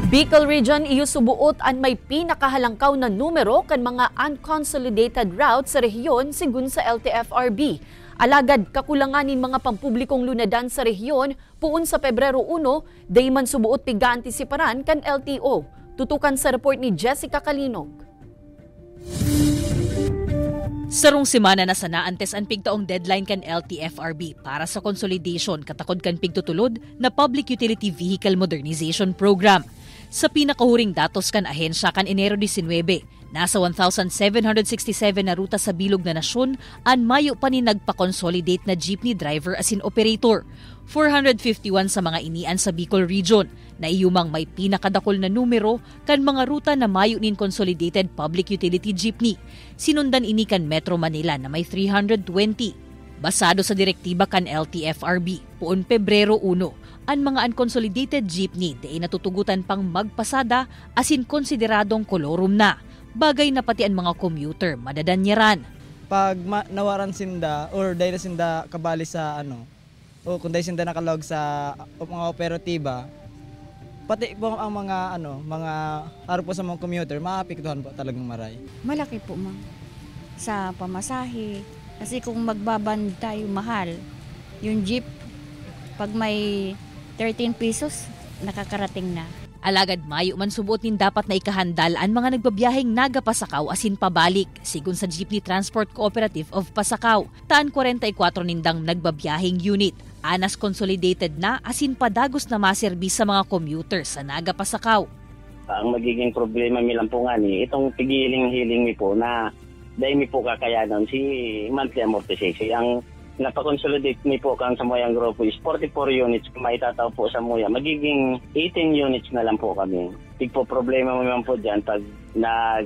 Bicol Region iusubuot an may pinakahalangkaw na numero kan mga unconsolidated routes sa rehiyon sigun sa LTFRB. Alagad kakulanganin mga pampublikong lunadan sa rehiyon puon sa Pebrero 1, day man subuot piga antisiparan kan LTO. Tutukan sa report ni Jessica Kalinog. Sarong semana na sana antes ang pigtaong deadline kan LTFRB para sa consolidation katakod kan pigtutulod na Public Utility Vehicle Modernization Program. Sa pinakahuring datos kan ahensya kan Enero 19, nasa 1,767 na ruta sa bilog na nasyon an mayo pa ni nagpa-consolidate na jeepney driver asin operator. 451 sa mga inian sa Bicol Region na iyumang may pinakadakol na numero kan mga ruta na mayo nin consolidated public utility jeepney. Sinundan ini kan Metro Manila na may 320. Basado sa direktiba kan LTFRB, puon Pebrero 1, ang mga unconsolidated jeepney di natutugutan pang magpasada asin konsideradong kolorum na. Bagay na pati ang mga commuter madadanyaran. Pag nawaran sinda or dahil sinda kabali sa o kung dahil sinda nakalog sa mga operatiba, pati po ang mga mga araw po sa mga commuter, maapektuhan po talagang maray. Malaki po ma'am sa pamasahe. Kasi kung magbaban tayo mahal, yung jeep, pag may 13 pesos, nakakarating na. Alagad mayo man subuot nin dapat na ikahandal ang mga nagbabiyaheng naga Pasakaw asin pabalik, sigun sa Jeepney Transport Cooperative of Pasakaw. Taan 44 nindang nagbabiyaheng unit. Anas consolidated na asin padagos na maserbis sa mga commuters sa naga Pasakaw. Ang magiging problema milang po nga ni, itong pigiling-hiling mi po na dahil mi po kakayanan si monthly amortization. Ang napakonsolidate mi po kang sa Moyang Grupo is 44 units kung maitataw po sa Moya. Magiging 18 units na lang po kami. Tig po problema mo naman po dyan pag na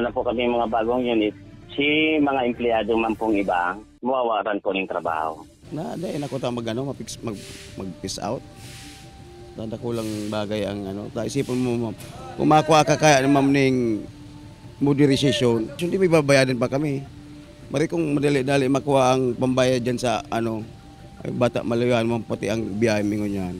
po kami mga bagong unit, si mga empleyado man pong iba, mawawaran po ng trabaho. Dahil ako tayo mag-peace out. Kulang bagay ang Isipin mo, kung makuha ka kaya ng mamning modernization, hindi may babayaran pa kami. Mari kung madali-dali makuha ang pambayad dyan sa ay bata malayuan mo pati ang biyahe mingon yan.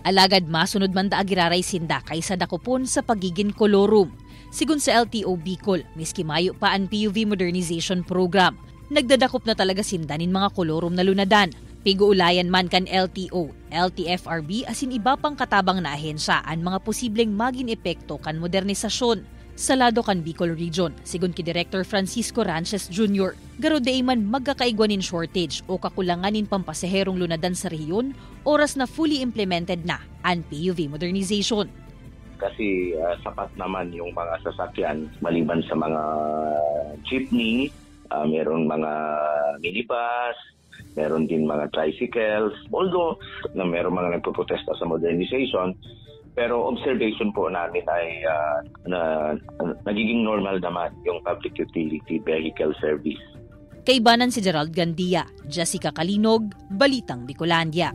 Alagad masunod man da agiraray sinda kaysa dakupon sa pagiging kolorum. Sigun sa LTO Bicol, miski mayo pa ang PUV Modernization Program. Nagdadakop na talaga sindanin mga kolorum na lunadan. Piguulayan man kan LTO, LTFRB asin iba pang katabang na ahensya ang mga posibleng maging epekto kan modernisasyon. Sa lado kan Bicol Region, sigun ki Director Francisco Ranches Jr., garo di man magkakaigwanin shortage o kakulanganin pampasaherong lunadan sa rehiyon, oras na fully implemented na ang PUV modernization. Kasi sapat naman yung mga sasakyan maliban sa mga jeepney, meron mga minibus, meron din mga tricycles. Although meron mga nagpoprotesta sa modernization, pero observation po namin ay nagiging normal naman yung public utility vehicle service. Kaibanan si Gerald Gandia, Jessica Kalinog, Balitang Bicolandia.